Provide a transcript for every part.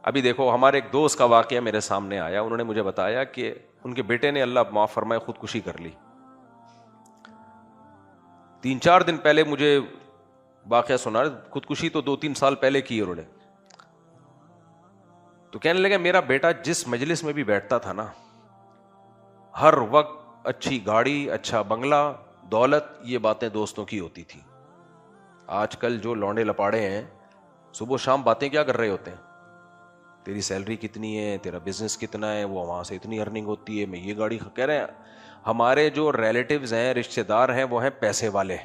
ابھی دیکھو ہمارے ایک دوست کا واقعہ میرے سامنے آیا, انہوں نے مجھے بتایا کہ ان کے بیٹے نے اللہ معاف فرمائے خودکشی کر لی. 3-4 دن پہلے مجھے واقعہ سنا, خودکشی تو 2-3 سال پہلے کی انہوں نے. تو کہنے لگا میرا بیٹا جس مجلس میں بھی بیٹھتا تھا نا, ہر وقت اچھی گاڑی, اچھا بنگلہ, دولت, یہ باتیں دوستوں کی ہوتی تھی. آج کل جو لونڈے لپاڑے ہیں صبح شام باتیں کیا کر رہے ہوتے ہیں, تیری سیلری کتنی ہے, تیرا بزنس کتنا ہے, وہ وہاں سے اتنی ارننگ ہوتی ہے, میں یہ گاڑی کہہ رہے ہیں. ہمارے جو ریلیٹیوز ہیں, رشتے دار ہیں, وہ ہیں پیسے والے.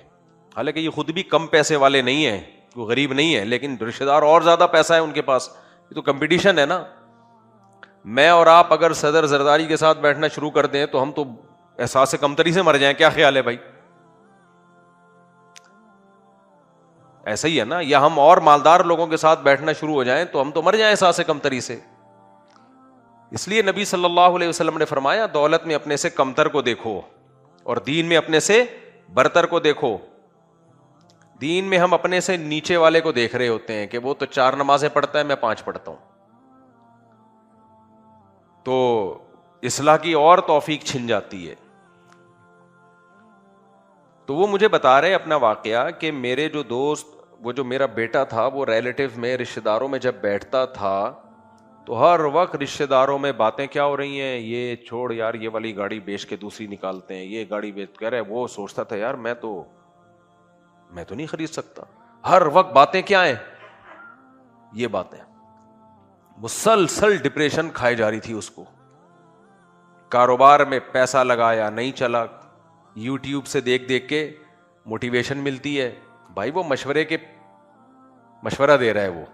حالانکہ یہ خود بھی کم پیسے والے نہیں ہیں, وہ غریب نہیں ہے, لیکن رشتے دار اور زیادہ پیسہ ہے ان کے پاس. یہ تو کمپٹیشن ہے نا. میں اور آپ اگر صدر زرداری کے ساتھ بیٹھنا شروع کر دیں تو ہم تو احساس کمتری سے مر جائیں. کیا خیال ہے بھائی؟ ایسا ہی ہے نا. یا ہم اور مالدار لوگوں کے ساتھ بیٹھنا شروع ہو جائیں تو ہم تو مر جائیں احساس کمتری سے. اس لیے نبی صلی اللہ علیہ وسلم نے فرمایا دولت میں اپنے سے کمتر کو دیکھو اور دین میں اپنے سے برتر کو دیکھو. دین میں ہم اپنے سے نیچے والے کو دیکھ رہے ہوتے ہیں کہ وہ تو 4 نمازیں پڑھتا ہے, میں 5 پڑھتا ہوں, تو اصلاح کی اور توفیق چھن جاتی ہے. تو وہ مجھے بتا رہے اپنا واقعہ کہ میرے جو دوست, وہ جو میرا بیٹا تھا, وہ ریلیٹیو میں, رشتے داروں میں جب بیٹھتا تھا تو ہر وقت رشتے داروں میں باتیں کیا ہو رہی ہیں, یہ چھوڑ یار یہ والی گاڑی بیچ کے دوسری نکالتے ہیں, یہ گاڑی بیچ کر رہے. وہ سوچتا تھا یار میں تو نہیں خرید سکتا. ہر وقت باتیں کیا ہیں, یہ باتیں. مسلسل ڈپریشن کھائی جا رہی تھی اس کو. کاروبار میں پیسہ لگایا نہیں چلا, یوٹیوب سے دیکھ کے موٹیویشن ملتی ہے. بھائی وہ مشورہ دے رہا ہے, وہ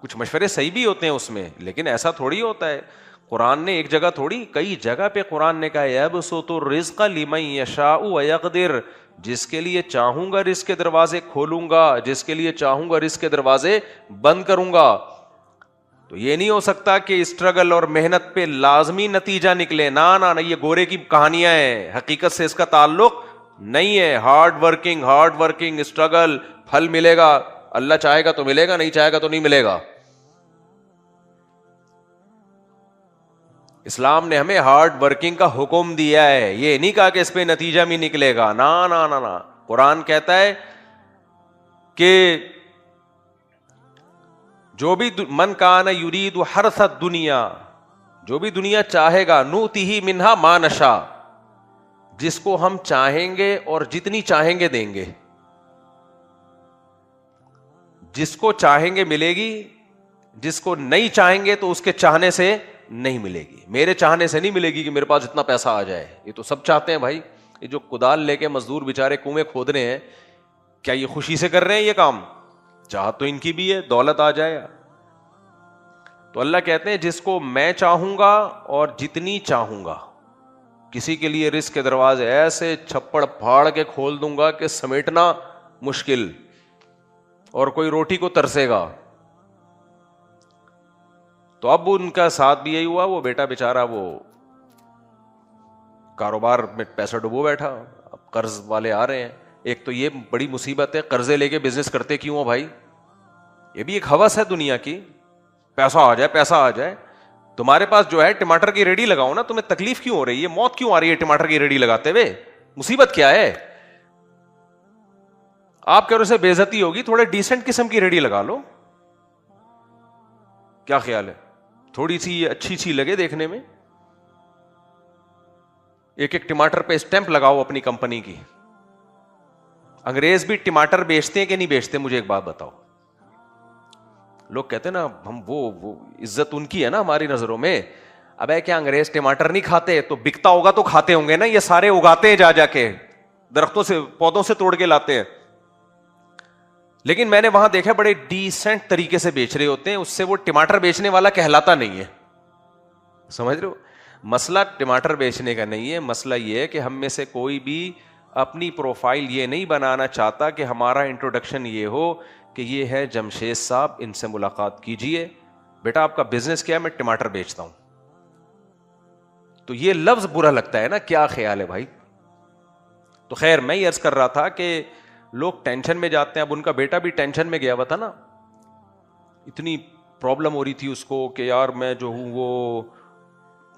کچھ مشورے صحیح بھی ہوتے ہیں اس میں, لیکن ایسا تھوڑی ہوتا ہے. قرآن نے ایک جگہ تھوڑی, کئی جگہ پہ قرآن نے کہا یبسط الرزق لمن یشاء ویقدر, جس کے لیے چاہوں گا رزق کے دروازے کھولوں گا, جس کے لیے چاہوں گا رزق کے دروازے بند کروں گا. تو یہ نہیں ہو سکتا کہ اسٹرگل اور محنت پہ لازمی نتیجہ نکلے. نہ یہ گورے کی کہانیاں ہیں, حقیقت سے اس کا تعلق نہیں ہے. ہارڈ ورکنگ اسٹرگل, پھل ملے گا. اللہ چاہے گا تو ملے گا, نہیں چاہے گا تو نہیں ملے گا. اسلام نے ہمیں ہارڈ ورکنگ کا حکم دیا ہے, یہ نہیں کہا کہ اس پہ نتیجہ بھی نکلے گا. نا. قرآن کہتا ہے کہ جو بھی من کان یرید حرث الدنیا, جو بھی دنیا چاہے گا, نؤتیہ منہا ما نشاء, جس کو ہم چاہیں گے اور جتنی چاہیں گے دیں گے. جس کو چاہیں گے ملے گی, جس کو نہیں چاہیں گے تو اس کے چاہنے سے نہیں ملے گی. میرے چاہنے سے نہیں ملے گی کہ میرے پاس اتنا پیسہ آ جائے. یہ تو سب چاہتے ہیں بھائی. یہ جو کدال لے کے مزدور بیچارے کنویں کھود رہے ہیں, کیا یہ خوشی سے کر رہے ہیں یہ کام؟ چاہت تو ان کی بھی ہے دولت آ جائے. تو اللہ کہتے ہیں جس کو میں چاہوں گا اور جتنی چاہوں گا. کسی کے لیے رزق کے دروازے ایسے چھپڑ پھاڑ کے کھول دوں گا کہ سمیٹنا مشکل, اور کوئی روٹی کو ترسے گا. تو اب ان کا ساتھ بھی یہی ہوا. وہ بیٹا بیچارہ وہ کاروبار میں پیسہ ڈبو بیٹھا. اب قرض والے آ رہے ہیں. ایک تو یہ بڑی مصیبت ہے, قرضے لے کے بزنس کرتے کیوں ہو بھائی؟ یہ بھی ایک ہوس ہے دنیا کی, پیسہ آ جائے. تمہارے پاس جو ہے ٹماٹر کی ریڈی لگاؤ نا, تمہیں تکلیف کیوں ہو رہی ہے, موت کیوں آ رہی ہے ٹماٹر کی ریڈی لگاتے ہوئے؟ مصیبت کیا ہے؟ آپ کے سے بے عزتی ہوگی, تھوڑے ڈیسنٹ قسم کی ریڈی لگا لو. کیا خیال ہے؟ تھوڑی سی اچھی سی لگے دیکھنے میں. ایک ٹماٹر پہ اسٹیمپ لگاؤ اپنی کمپنی کی. انگریز بھی ٹماٹر بیچتے ہیں کہ نہیں بیچتے؟ مجھے ایک بات بتاؤ. لوگ کہتے ہیں نا ہم وہ عزت ان کی ہے نا ہماری نظروں میں. ابے کیا انگریز ٹماٹر نہیں کھاتے؟ تو بکتا ہوگا تو کھاتے ہوں گے نا. یہ سارے اگاتے ہیں جا کے درختوں سے, پودوں سے توڑ کے لاتے ہیں. لیکن میں نے وہاں دیکھا بڑے ڈیسنٹ طریقے سے بیچ رہے ہوتے ہیں. اس سے وہ ٹماٹر بیچنے والا کہلاتا نہیں ہے. سمجھ رہے ہو؟ مسئلہ ٹماٹر بیچنے کا نہیں ہے. مسئلہ یہ ہے کہ ہم میں سے کوئی بھی اپنی پروفائل یہ نہیں بنانا چاہتا کہ ہمارا انٹروڈکشن یہ ہو کہ یہ ہے جمشید صاحب, ان سے ملاقات کیجئے. بیٹا آپ کا بزنس کیا ہے؟ میں ٹماٹر بیچتا ہوں. تو یہ لفظ برا لگتا ہے نا. کیا خیال ہے بھائی؟ تو خیر میں یہ عرض کر رہا تھا کہ لوگ ٹینشن میں جاتے ہیں. اب ان کا بیٹا بھی ٹینشن میں گیا ہوا تھا نا, اتنی پرابلم ہو رہی تھی اس کو کہ یار میں جو ہوں وہ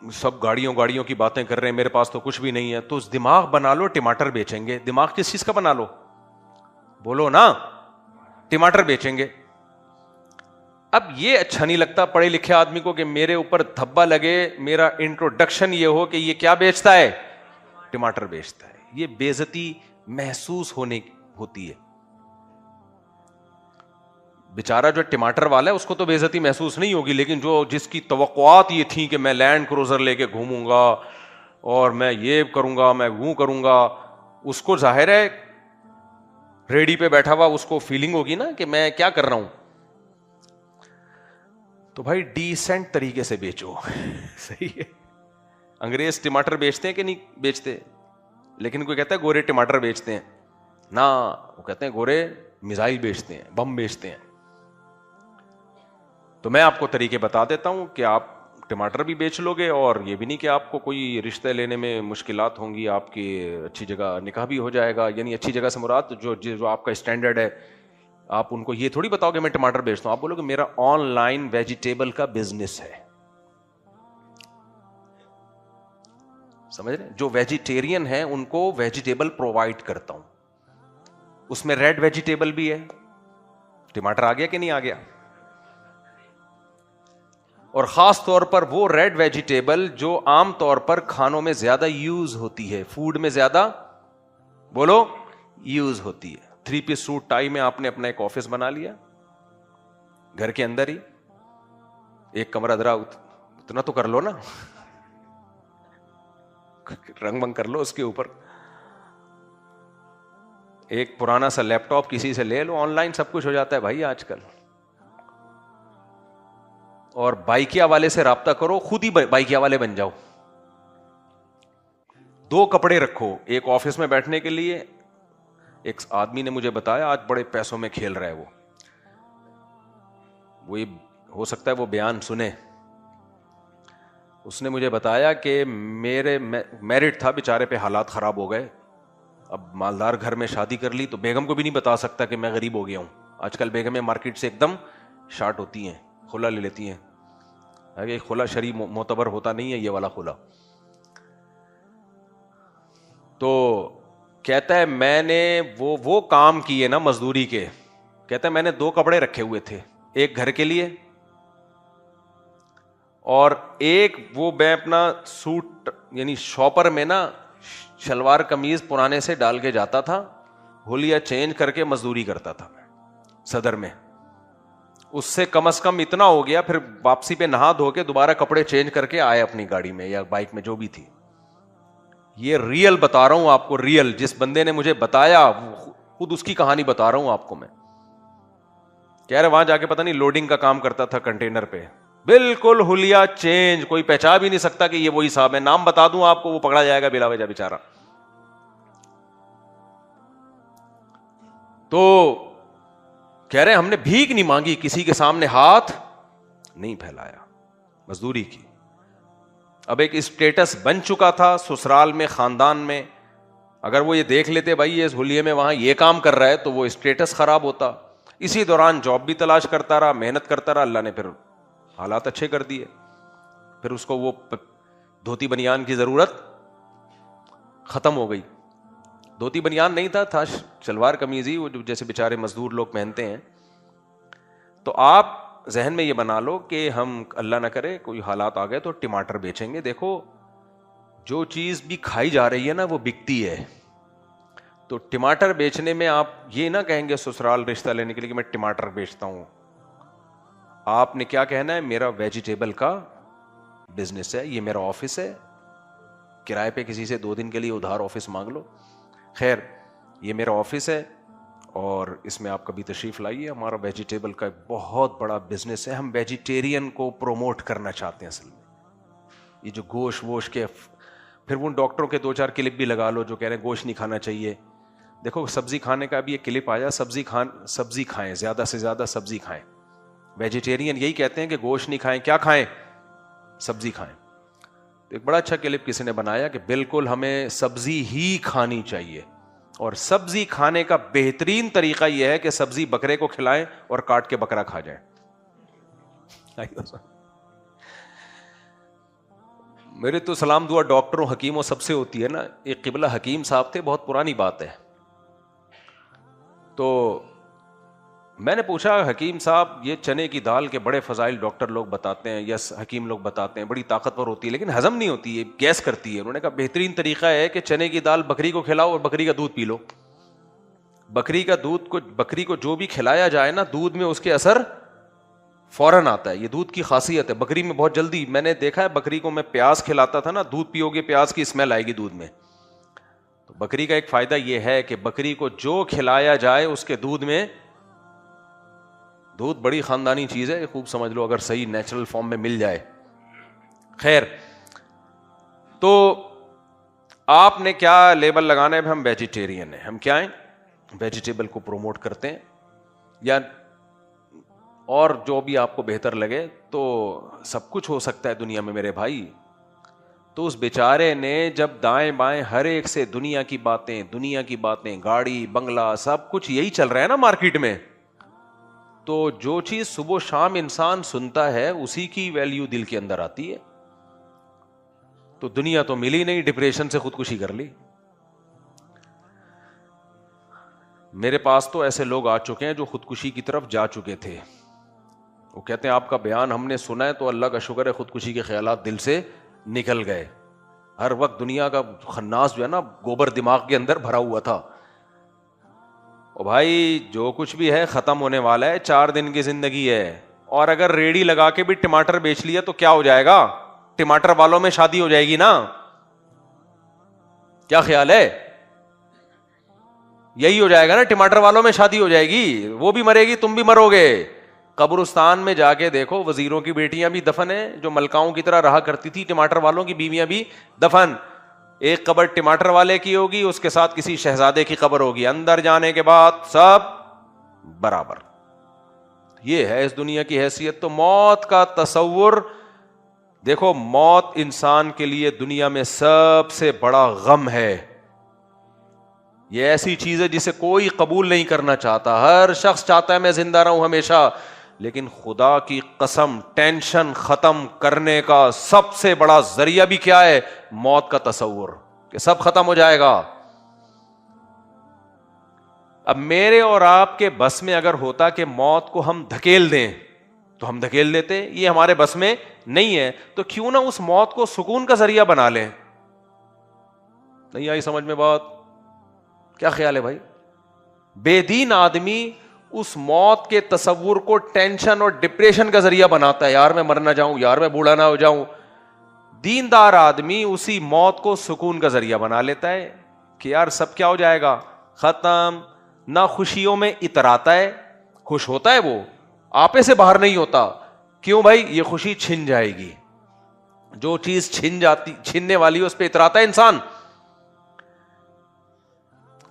سب گاڑیوں کی باتیں کر رہے ہیں, میرے پاس تو کچھ بھی نہیں ہے. تو دماغ بنا لو ٹماٹر بیچیں گے. دماغ کس چیز کا بنا لو, بولو نا, ٹماٹر بیچیں گے. اب یہ اچھا نہیں لگتا پڑھے لکھے آدمی کو کہ میرے اوپر دھبا لگے, میرا انٹروڈکشن یہ ہو کہ یہ کیا بیچتا ہے, ٹماٹر بیچتا ہے. یہ بے عزتی محسوس ہوتی ہے. بیچارہ جو ٹماٹر والا ہے اس کو تو بے عزتی محسوس نہیں ہوگی, لیکن جو جس کی توقعات یہ تھیں کہ میں لینڈ کروزر لے کے گھوموں گا اور میں یہ کروں گا, میں وہ کروں گا, اس کو ظاہر ہے ریڈی پہ بیٹھا ہوا اس کو فیلنگ ہوگی نا کہ میں کیا کر رہا ہوں. تو بھائی ڈیسنٹ طریقے سے بیچو. صحیح ہے. انگریز ٹماٹر بیچتے ہیں کہ نہیں بیچتے, لیکن کوئی کہتا ہے گورے ٹماٹر بیچتے ہیں نا, وہ کہتے ہیں گورے میزائل بیچتے ہیں, بم بیچتے ہیں. تو میں آپ کو طریقے بتا دیتا ہوں کہ آپ ٹماٹر بھی بیچ لو گے, اور یہ بھی نہیں کہ آپ کو کوئی رشتہ لینے میں مشکلات ہوں گی, آپ کی اچھی جگہ نکاح بھی ہو جائے گا. یعنی اچھی جگہ سے مراد جو آپ کا اسٹینڈرڈ ہے, آپ ان کو یہ تھوڑی بتاؤ کہ میں ٹماٹر بیچتا ہوں, آپ بولو کہ میرا آن لائن ویجیٹیبل کا بزنس ہے. سمجھ رہے ہیں؟ جو ویجیٹیرین ہیں ان کو ویجیٹیبل پرووائڈ کرتا ہوں. اس میں ریڈ ویجیٹیبل بھی ہے. ٹماٹر آ گیا کہ نہیں آ گیا؟ اور خاص طور پر وہ ریڈ ویجیٹیبل جو عام طور پر کھانوں میں زیادہ یوز ہوتی ہے, فوڈ میں زیادہ بولو یوز ہوتی ہے. 3 پیس سوٹ ٹائی میں آپ نے اپنا ایک آفس بنا لیا گھر کے اندر ہی, ایک کمرہ ذرا اتنا تو کر لو نا, رنگ بنگ کر لو اس کے اوپر, ایک پرانا سا لیپ ٹاپ کسی سے لے لو, آن لائن سب کچھ ہو جاتا ہے بھائی آج کل. اور بائکیا والے سے رابطہ کرو, خود ہی بائکیا والے بن جاؤ. 2 کپڑے رکھو, ایک آفس میں بیٹھنے کے لیے. ایک آدمی نے مجھے بتایا آج بڑے پیسوں میں کھیل رہا ہے وہ ہو سکتا ہے وہ بیان سنے. اس نے مجھے بتایا کہ میرے میرڈ تھا, بیچارے پہ حالات خراب ہو گئے. اب مالدار گھر میں شادی کر لی تو بیگم کو بھی نہیں بتا سکتا کہ میں غریب ہو گیا ہوں. آج کل بیگمیں مارکیٹ سے ایک دم شارٹ ہوتی ہیں, کھلا لے لیتی ہیں. کھلا شرعی معتبر ہوتا نہیں ہے یہ والا کھلا. تو کہتا ہے میں نے وہ کام کیے نا مزدوری کے, کہتا ہے میں نے 2 کپڑے رکھے ہوئے تھے, ایک گھر کے لیے اور ایک وہ میں اپنا سوٹ یعنی شاپر میں نا شلوار قمیض پرانے سے ڈال کے جاتا تھا, ہولیا چینج کر کے مزدوری کرتا تھا صدر میں. اس سے کم از کم اتنا ہو گیا, پھر واپسی پہ نہا دھو کے دوبارہ کپڑے چینج کر کے آئے اپنی گاڑی میں یا بائک میں جو بھی تھی. یہ ریئل بتا رہا ہوں آپ کو, ریئل جس بندے نے مجھے بتایا خود اس کی کہانی بتا رہا ہوں آپ کو میں. کہہ رہے وہاں جا کے پتہ نہیں لوڈنگ کا کام کرتا تھا کنٹینر پہ, بالکل ہولیا چینج, کوئی پہچان بھی نہیں سکتا کہ یہ وہی صاحب ہے. نام بتا دوں آپ کو وہ پکڑا جائے گا بلا وجہ بیچارہ. تو کہہ رہے ہم نے بھیک نہیں مانگی, کسی کے سامنے ہاتھ نہیں پھیلایا, مزدوری کی. اب ایک اسٹیٹس بن چکا تھا سسرال میں, خاندان میں. اگر وہ یہ دیکھ لیتے بھائی یہ ہولیے میں وہاں یہ کام کر رہا ہے تو وہ اسٹیٹس خراب ہوتا. اسی دوران جاب بھی تلاش کرتا رہا, محنت کرتا رہا, اللہ نے پھر حالات اچھے کر دیے. پھر اس کو وہ دھوتی بنیان کی ضرورت ختم ہو گئی. دھوتی بنیان نہیں تھا شلوار قمیض ہی, وہ جیسے بیچارے مزدور لوگ پہنتے ہیں. تو آپ ذہن میں یہ بنا لو کہ ہم اللہ نہ کرے کوئی حالات آ گئے تو ٹماٹر بیچیں گے. دیکھو جو چیز بھی کھائی جا رہی ہے نا وہ بکتی ہے. تو ٹماٹر بیچنے میں آپ یہ نہ کہیں گے سسرال رشتہ لینے کے لیے کہ میں ٹماٹر بیچتا ہوں. آپ نے کیا کہنا ہے, میرا ویجیٹیبل کا بزنس ہے, یہ میرا آفس ہے, کرائے پہ کسی سے 2 دن کے لیے ادھار آفس مانگ لو. خیر یہ میرا آفس ہے اور اس میں آپ کبھی تشریف لائیے, ہمارا ویجیٹیبل کا ایک بہت بڑا بزنس ہے. ہم ویجیٹیرین کو پروموٹ کرنا چاہتے ہیں. اصل میں یہ جو گوشت ووش کے, پھر وہ ڈاکٹروں کے 2-4 کلپ بھی لگا لو جو کہہ رہے ہیں گوشت نہیں کھانا چاہیے. دیکھو سبزی کھانے کا بھی ایک کلپ آیا, سبزی کھائیں, زیادہ سے زیادہ سبزی کھائیں. ویجیٹیرین یہی کہتے ہیں کہ گوشت نہیں کھائیں, کیا کھائیں, سبزی کھائیں. تو ایک بڑا اچھا کلپ کسی نے بنایا کہ بالکل ہمیں سبزی ہی کھانی چاہیے, اور سبزی کھانے کا بہترین طریقہ یہ ہے کہ سبزی بکرے کو کھلائیں اور کاٹ کے بکرا کھا جائیں. میرے تو سلام دعا ڈاکٹروں حکیموں سب سے ہوتی ہے نا. ایک قبلہ حکیم صاحب تھے, بہت پرانی بات ہے. تو میں نے پوچھا, حکیم صاحب یہ چنے کی دال کے بڑے فضائل ڈاکٹر لوگ بتاتے ہیں, یس حکیم لوگ بتاتے ہیں, بڑی طاقتور ہوتی ہے لیکن ہضم نہیں ہوتی ہے, گیس کرتی ہے. انہوں نے کہا بہترین طریقہ ہے کہ چنے کی دال بکری کو کھلاؤ اور بکری کا دودھ پی لو. بکری کا دودھ کو, بکری کو جو بھی کھلایا جائے نا, دودھ میں اس کے اثر فوراً آتا ہے. یہ دودھ کی خاصیت ہے بکری میں, بہت جلدی. میں نے دیکھا ہے بکری کو, میں پیاز کھلاتا تھا نا, دودھ پیو گے پیاز کی اسمیل آئے گی دودھ میں. تو بکری کا ایک فائدہ یہ ہے کہ بکری کو جو کھلایا جائے اس کے دودھ میں, دودھ بڑی خاندانی چیز ہے, خوب سمجھ لو اگر صحیح نیچرل فارم میں مل جائے. خیر, تو آپ نے کیا لیبل لگانا ہے؟ ہم ویجیٹیرین ہیں. ہم کیا ہیں؟ ویجیٹیبل کو پروموٹ کرتے ہیں, یا اور جو بھی آپ کو بہتر لگے. تو سب کچھ ہو سکتا ہے دنیا میں میرے بھائی. تو اس بیچارے نے جب دائیں بائیں ہر ایک سے دنیا کی باتیں, گاڑی بنگلہ سب کچھ یہی چل رہا ہے نا مارکیٹ میں, تو جو چیز صبح و شام انسان سنتا ہے اسی کی ویلیو دل کے اندر آتی ہے. تو دنیا تو ملی نہیں, ڈپریشن سے خودکشی کر لی. میرے پاس تو ایسے لوگ آ چکے ہیں جو خودکشی کی طرف جا چکے تھے. وہ کہتے ہیں آپ کا بیان ہم نے سنا ہے تو اللہ کا شکر ہے خودکشی کے خیالات دل سے نکل گئے. ہر وقت دنیا کا خناس جو ہے نا گوبر دماغ کے اندر بھرا ہوا تھا. او بھائی جو کچھ بھی ہے ختم ہونے والا ہے, 4 دن کی زندگی ہے. اور اگر ریڑھی لگا کے بھی ٹماٹر بیچ لیا تو کیا ہو جائے گا؟ ٹماٹر والوں میں شادی ہو جائے گی نا. کیا خیال ہے؟ یہی ہو جائے گا نا, ٹماٹر والوں میں شادی ہو جائے گی, وہ بھی مرے گی تم بھی مرو گے. قبرستان میں جا کے دیکھو, وزیروں کی بیٹیاں بھی دفن ہیں جو ملکاؤں کی طرح رہا کرتی تھی, ٹماٹر والوں کی بیویاں بھی دفن. ایک قبر ٹماٹر والے کی ہوگی, اس کے ساتھ کسی شہزادے کی قبر ہوگی, اندر جانے کے بعد سب برابر. یہ ہے اس دنیا کی حیثیت. تو موت کا تصور دیکھو, موت انسان کے لیے دنیا میں سب سے بڑا غم ہے. یہ ایسی چیز ہے جسے کوئی قبول نہیں کرنا چاہتا. ہر شخص چاہتا ہے میں زندہ رہوں ہمیشہ, لیکن خدا کی قسم ٹینشن ختم کرنے کا سب سے بڑا ذریعہ بھی کیا ہے؟ موت کا تصور, کہ سب ختم ہو جائے گا. اب میرے اور آپ کے بس میں اگر ہوتا کہ موت کو ہم دھکیل دیں تو ہم دھکیل دیتے, یہ ہمارے بس میں نہیں ہے. تو کیوں نہ اس موت کو سکون کا ذریعہ بنا لیں. نہیں آئی سمجھ میں بات؟ کیا خیال ہے بھائی؟ بے دین آدمی اس موت کے تصور کو ٹینشن اور ڈپریشن کا ذریعہ بناتا ہے, یار میں مر نہ جاؤں, یار میں بوڑھا نہ ہو جاؤں. دیندار آدمی اسی موت کو سکون کا ذریعہ بنا لیتا ہے کہ یار سب کیا ہو جائے گا؟ ختم. نہ خوشیوں میں اتراتا ہے, خوش ہوتا ہے وہ, آپے سے باہر نہیں ہوتا. کیوں بھائی؟ یہ خوشی چھن جائے گی. جو چیز چھننے والی ہے اس پہ اتراتا ہے انسان.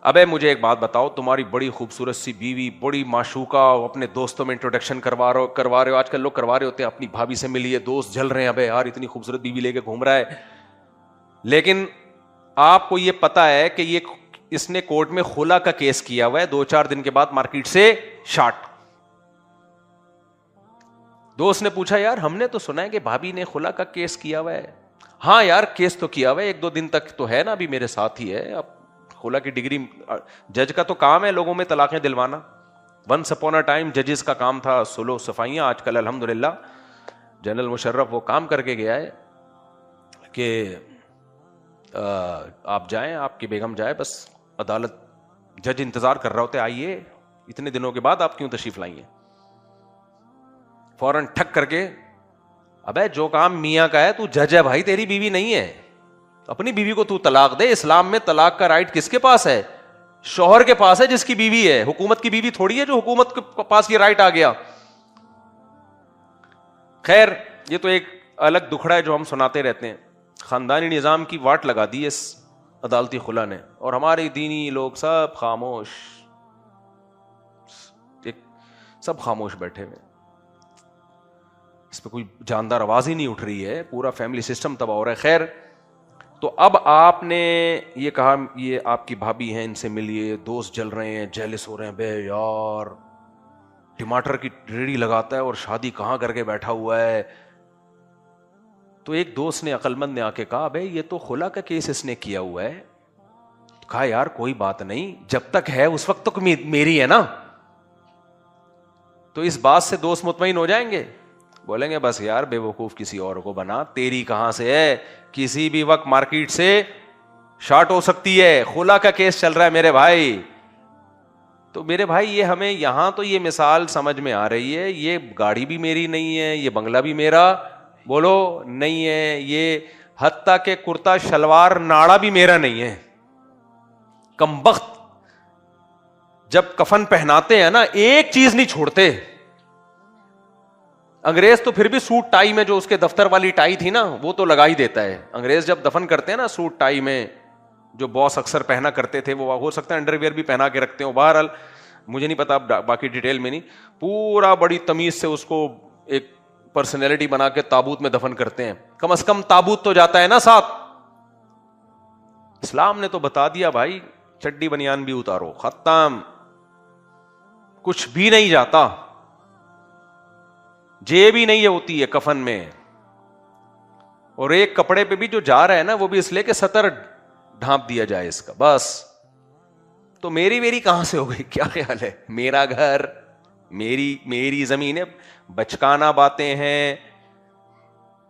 ابے مجھے ایک بات بتاؤ, تمہاری بڑی خوبصورت سی بیوی, بڑی معشوقہ, اپنے دوستوں میں انٹروڈکشن کروا رہے ہو, آج کل لوگ کروا رہے ہوتے ہیں, اپنی بھابھی سے ملیے, دوست جل رہے ہیں, ابے یار اتنی خوبصورت بیوی لے کے گھوم رہا ہے. لیکن آپ کو یہ پتا ہے کہ یہ اس نے کورٹ میں خلا کا کیس کیا ہوا ہے, 2-4 دن کے بعد مارکیٹ سے شارٹ. دوست نے پوچھا یار ہم نے تو سنا ہے کہ بھابھی نے خلا کا کیس کیا ہوا ہے. ہاں یار کیس تو کیا ہوا ہے, 1-2 دن تک تو ہے نا, ابھی میرے ساتھ ہی ہے. اب خلا کی ڈگری, جج کا تو کام ہے لوگوں میں طلاقیں دلوانا. ونس اپون اے ٹائم ججز کا کام تھا سلو صفائیاں. آج کل الحمدللہ جنرل مشرف وہ کام کر کے گیا ہے کہ آپ جائیں, آپ کی بیگم جائے, بس عدالت جج انتظار کر رہا ہوتے, آئیے اتنے دنوں کے بعد آپ کیوں تشریف لائیں. فوراً ٹھک کر کے, ابے جو کام میاں کا ہے تو جج ہے بھائی, تیری بیوی نہیں ہے. اپنی بیوی کو تو طلاق دے. اسلام میں طلاق کا رائٹ کس کے پاس ہے؟ شوہر کے پاس ہے جس کی بیوی ہے. حکومت کی بیوی تھوڑی ہے جو حکومت کے پاس یہ رائٹ آ گیا. خیر یہ تو ایک الگ دکھڑا ہے جو ہم سناتے رہتے ہیں. خاندانی نظام کی واٹ لگا دی اس عدالتی خلا نے, اور ہمارے دینی لوگ سب خاموش, سب خاموش بیٹھے ہوئے. اس پہ کوئی جاندار آواز ہی نہیں اٹھ رہی ہے, پورا فیملی سسٹم تباہ ہو رہا ہے. خیر تو اب آپ نے یہ کہا یہ آپ کی بھابھی ہیں, ان سے ملیے, دوست جل رہے ہیں, جیلس ہو رہے ہیں, بے یار ٹماٹر کی ریڑھی لگاتا ہے اور شادی کہاں کر کے بیٹھا ہوا ہے. تو ایک دوست نے عقل مند نے آ کے کہا بھائی یہ تو خلا کا کیس اس نے کیا ہوا ہے. کہا یار کوئی بات نہیں, جب تک ہے اس وقت تک میری ہے نا. تو اس بات سے دوست مطمئن ہو جائیں گے, بولیں گے بس یار بے وقوف کسی اور کو بنا, تیری کہاں سے ہے, کسی بھی وقت مارکیٹ سے شارٹ ہو سکتی ہے, خلا کا کیس چل رہا ہے میرے بھائی. تو میرے بھائی یہ ہمیں یہاں تو یہ مثال سمجھ میں آ رہی ہے, یہ گاڑی بھی میری نہیں ہے, یہ بنگلہ بھی میرا بولو نہیں ہے, یہ حتیٰ کہ کرتا شلوار ناڑا بھی میرا نہیں ہے. کمبخت جب کفن پہناتے ہیں نا ایک چیز نہیں چھوڑتے. انگریز تو پھر بھی سوٹ ٹائی میں, جو اس کے دفتر والی ٹائی تھی نا وہ تو لگا ہی دیتا ہے. انگریز جب دفن کرتے ہیں نا سوٹ ٹائی میں, جو باس اکثر پہنا کرتے تھے, وہ ہو سکتا ہے انڈر ویئر بھی پہنا کے رکھتے ہو, بہرحال مجھے نہیں پتا باقی ڈیٹیل میں نہیں, پورا بڑی تمیز سے اس کو ایک پرسنالٹی بنا کے تابوت میں دفن کرتے ہیں. کم از کم تابوت تو جاتا ہے نا ساتھ. اسلام نے تو بتا دیا بھائی چڈی بنیان بھی اتارو, ختم, کچھ بھی نہیں جاتا, جیب بھی نہیں ہوتی ہے کفن میں, اور ایک کپڑے پہ بھی جو جا رہا ہے نا وہ بھی اس لیے کہ سطر ڈھانپ دیا جائے اس کا بس. تو میری کہاں سے ہو گئی, کیا خیال ہے, میرا گھر, میری زمین ہے, بچکانا باتیں ہیں.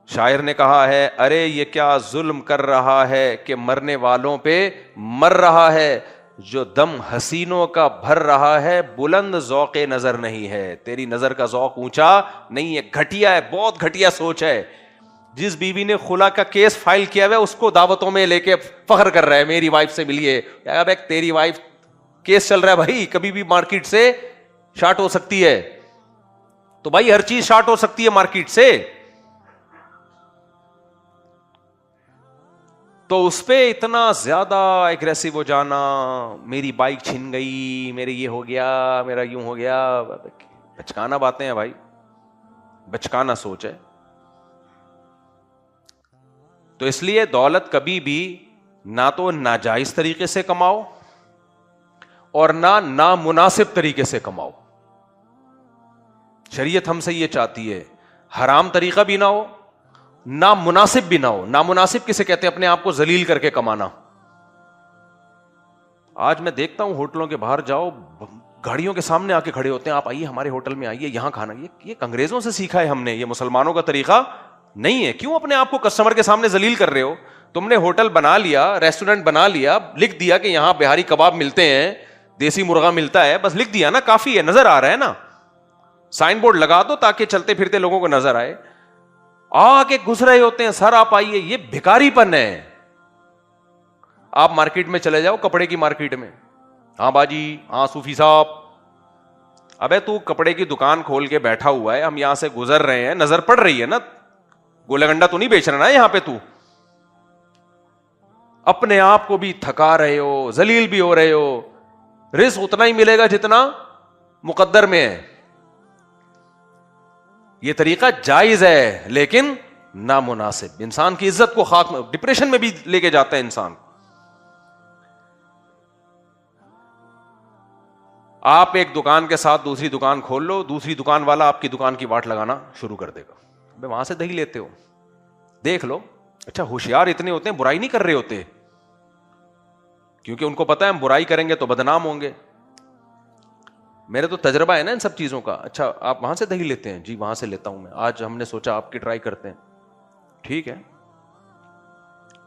شاعر نے کہا ہے ارے یہ کیا ظلم کر رہا ہے کہ مرنے والوں پہ مر رہا ہے, جو دم حسینوں کا بھر رہا ہے بلند ذوق نظر نہیں ہے. تیری نظر کا ذوق اونچا نہیں ہے, گھٹیا ہے, بہت گھٹیا سوچ ہے. جس بیوی نے خلا کا کیس فائل کیا ہوا ہے اس کو دعوتوں میں لے کے فخر کر رہا ہے میری وائف سے ملیے. تیری وائف کیس چل رہا ہے بھائی, کبھی بھی مارکیٹ سے شارٹ ہو سکتی ہے. تو بھائی ہر چیز شارٹ ہو سکتی ہے مارکیٹ سے. تو اس پہ اتنا زیادہ اگریسو ہو جانا, میری بائک چھن گئی, میرے یہ ہو گیا, میرا یوں ہو گیا, بچکانا باتیں ہیں بھائی, بچکانا سوچ ہے. تو اس لیے دولت کبھی بھی نہ تو ناجائز طریقے سے کماؤ اور نہ نامناسب طریقے سے کماؤ. شریعت ہم سے یہ چاہتی ہے حرام طریقہ بھی نہ ہو, نامناسب بھی نہ ہو. نامناسب کسے کہتے ہیں, اپنے آپ کو ذلیل کر کے کمانا. آج میں دیکھتا ہوں ہوٹلوں کے باہر جاؤ, گاڑیوں کے سامنے آ کے کھڑے ہوتے ہیں, آپ آئیے ہمارے ہوٹل میں آئیے, یہاں کھانا. یہ انگریزوں سے سیکھا ہے ہم نے, یہ مسلمانوں کا طریقہ نہیں ہے. کیوں اپنے آپ کو کسٹمر کے سامنے ذلیل کر رہے ہو؟ تم نے ہوٹل بنا لیا, ریسٹورینٹ بنا لیا, لکھ دیا کہ یہاں بہاری کباب ملتے ہیں, دیسی مرغا ملتا ہے, بس لکھ دیا نا, کافی ہے, نظر آ رہا ہے نا. سائن بورڈ لگا دو تاکہ چلتے پھرتے لوگوں کو نظر آئے. آ کے گھس رہے ہوتے ہیں, سر آپ آئیے. یہ بھکاری پن ہے. آپ مارکیٹ میں چلے جاؤ, کپڑے کی مارکیٹ میں, ہاں باجی, ہاں صوفی صاحب, ابے تو کپڑے کی دکان کھول کے بیٹھا ہوا ہے, ہم یہاں سے گزر رہے ہیں, نظر پڑ رہی ہے نا, گولا گنڈا تو نہیں بیچ رہا نا یہاں پہ. تو اپنے آپ کو بھی تھکا رہے ہو, ذلیل بھی ہو رہے ہو. رزق اتنا ہی ملے گا جتنا مقدر میں ہے. یہ طریقہ جائز ہے لیکن نامناسب, انسان کی عزت کو خاک میں, ڈپریشن میں بھی لے کے جاتا ہے انسان. آپ ایک دکان کے ساتھ دوسری دکان کھول لو, دوسری دکان والا آپ کی دکان کی واٹ لگانا شروع کر دے گا, وہاں سے دہی لیتے ہو, دیکھ لو. اچھا ہوشیار اتنے ہوتے ہیں, برائی نہیں کر رہے ہوتے, کیونکہ ان کو پتا ہے ہم برائی کریں گے تو بدنام ہوں گے. میرے تو تجربہ ہے نا ان سب چیزوں کا. اچھا آپ وہاں سے دہی لیتے ہیں؟ جی وہاں سے لیتا ہوں میں, آج ہم نے سوچا آپ کی ٹرائی کرتے ہیں. ٹھیک ہے,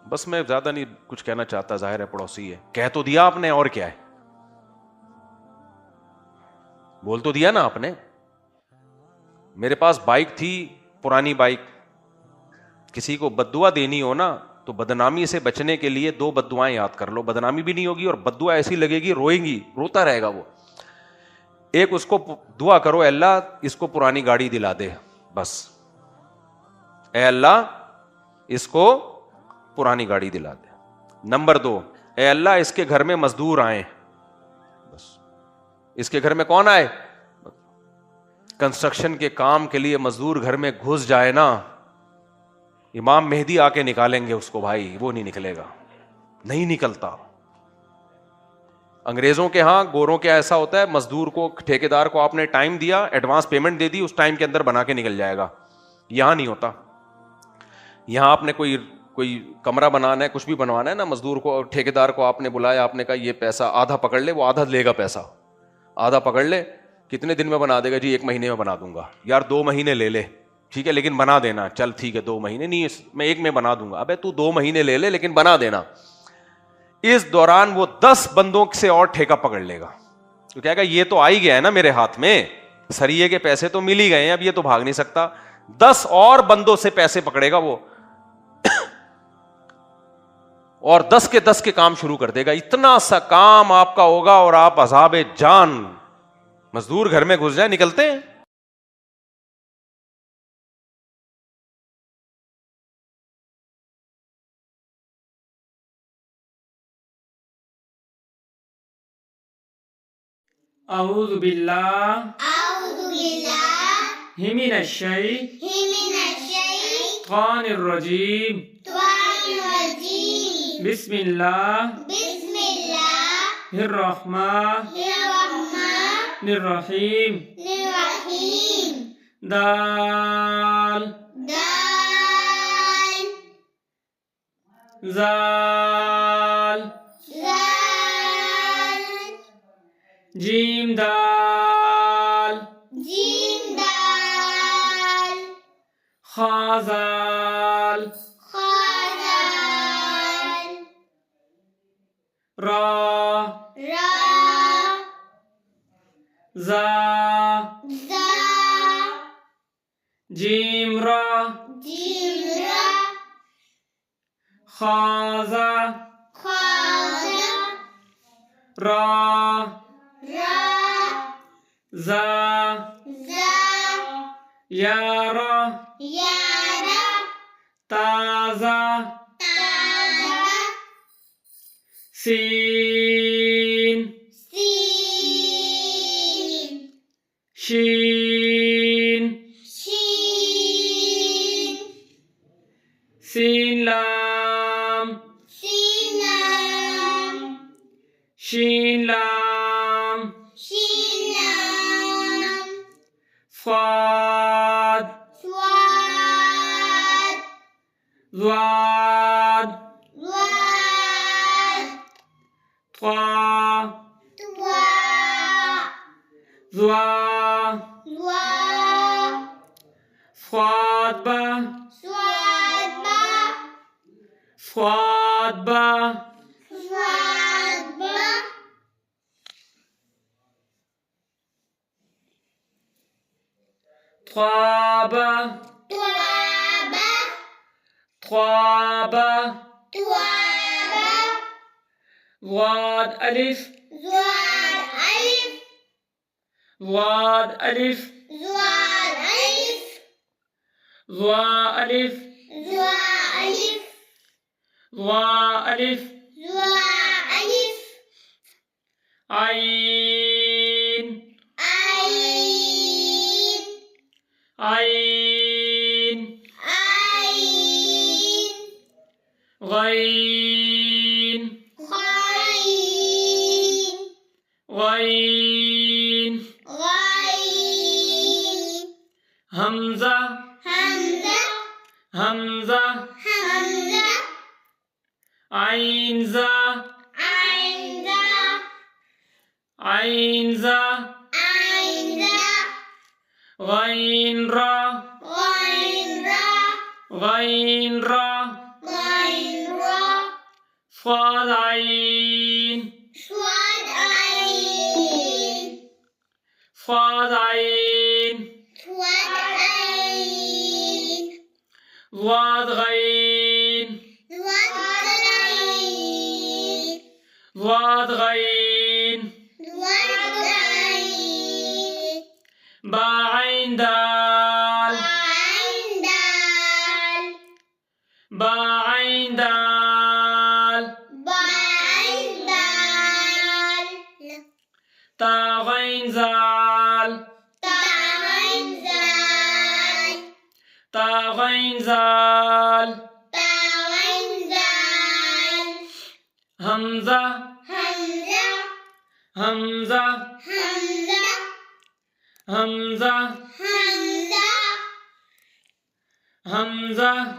بس میں زیادہ نہیں کچھ کہنا چاہتا, ظاہر ہے پڑوسی ہے, کہہ تو دیا آپ نے, اور کیا ہے, بول تو دیا نا آپ نے. میرے پاس بائک تھی, پرانی بائک, کسی کو بددعا دینی ہو نا تو بدنامی سے بچنے کے لیے 2 بددعائیں یاد کر لو, بدنامی بھی نہیں ہوگی اور بددعا ایسی لگے گی روئیں گی, روتا رہے گا وہ. ایک اس کو دعا کرو, اے اللہ اس کو پرانی گاڑی دلا دے, بس, اے اللہ اس کو پرانی گاڑی دلا دے. نمبر 2, اے اللہ اس کے گھر میں مزدور آئیں, بس, اس کے گھر میں کون آئے, کنسٹرکشن کے کام کے لیے مزدور گھر میں گھس جائے نا, امام مہدی آ کے نکالیں گے اس کو بھائی, وہ نہیں نکلے گا, نہیں نکلتا. انگریزوں کے ہاں گوروں کے ایسا ہوتا ہے, مزدور کو ٹھیکیدار کو آپ نے ٹائم دیا, ایڈوانس پیمنٹ دے دی, اس ٹائم کے اندر بنا کے نکل جائے گا. یہاں نہیں ہوتا. یہاں آپ نے کوئی کمرہ بنانا ہے, کچھ بھی بنوانا ہے نا, مزدور کو ٹھیکیدار کو آپ نے بلایا, آپ نے کہا یہ پیسہ آدھا پکڑ لے, وہ آدھا لے گا پیسہ, آدھا پکڑ لے, کتنے دن میں بنا دے گا جی 1 مہینے میں بنا دوں گا. یار 2 مہینے لے لے, ٹھیک ہے لیکن بنا دینا. چل ٹھیک ہے 2 مہینے نہیں, میں 1 میں بنا دوں گا. ابے تو 2 مہینے لے لے لیکن بنا دینا. اس دوران وہ 10 بندوں سے اور ٹھیکہ پکڑ لے گا, تو کہے گا یہ تو آ ہی گیا ہے نا میرے ہاتھ میں, سریے کے پیسے تو مل ہی گئے ہیں, اب یہ تو بھاگ نہیں سکتا. 10 اور بندوں سے پیسے پکڑے گا وہ, اور 10 کے 10 کے کام شروع کر دے گا. اتنا سا کام آپ کا ہوگا اور آپ عذاب جان. مزدور گھر میں گھس جائے نکلتے ہیں. اعوذ باللہ من الشیطان الرجیم بسم اللہ الرحمن الرحیم. دال زال جیم دال خا زال را زا جیم را خا زا را زا یارا تازہ سین شین سین لام شین لام فاد ضاد طا ضا صاد با صاد با طابا طابا ضاد الف ضاد الف ضا الف ضا الف عین عین غین غین حمزہ حمزہ عین زا عین زا غین را غین را صاد عین صاد عین ضاد غین ضاد غین با عین دال با عین دال تا غین زال تا غین زال حمزہ همزة همزة همزة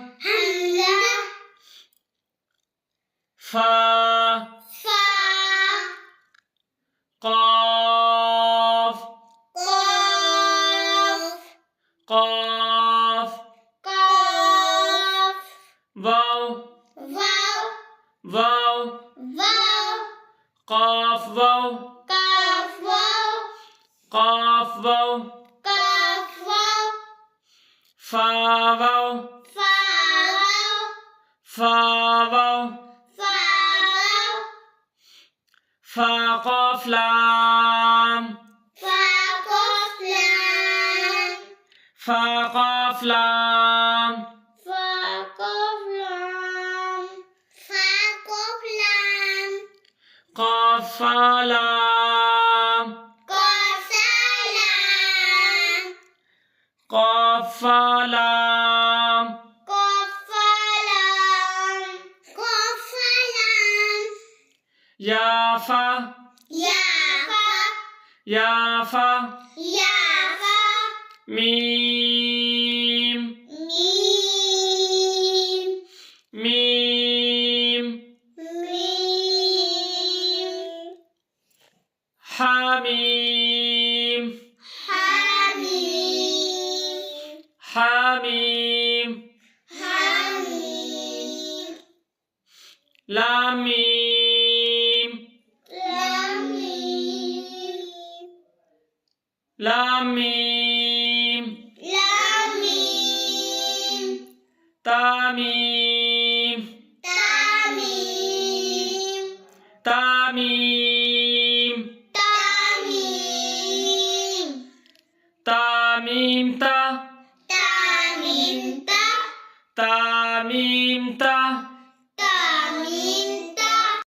فا قاف قاف واو واو قاف واو قاف واو فا واو فا واو فا قاف لام فا قاف لام قاف فا لام قاف فا لام يا فا يا فا ميم ميم حميم حميم لام ميم لام ميم تاميم تاميم تاميم تا تاميم تا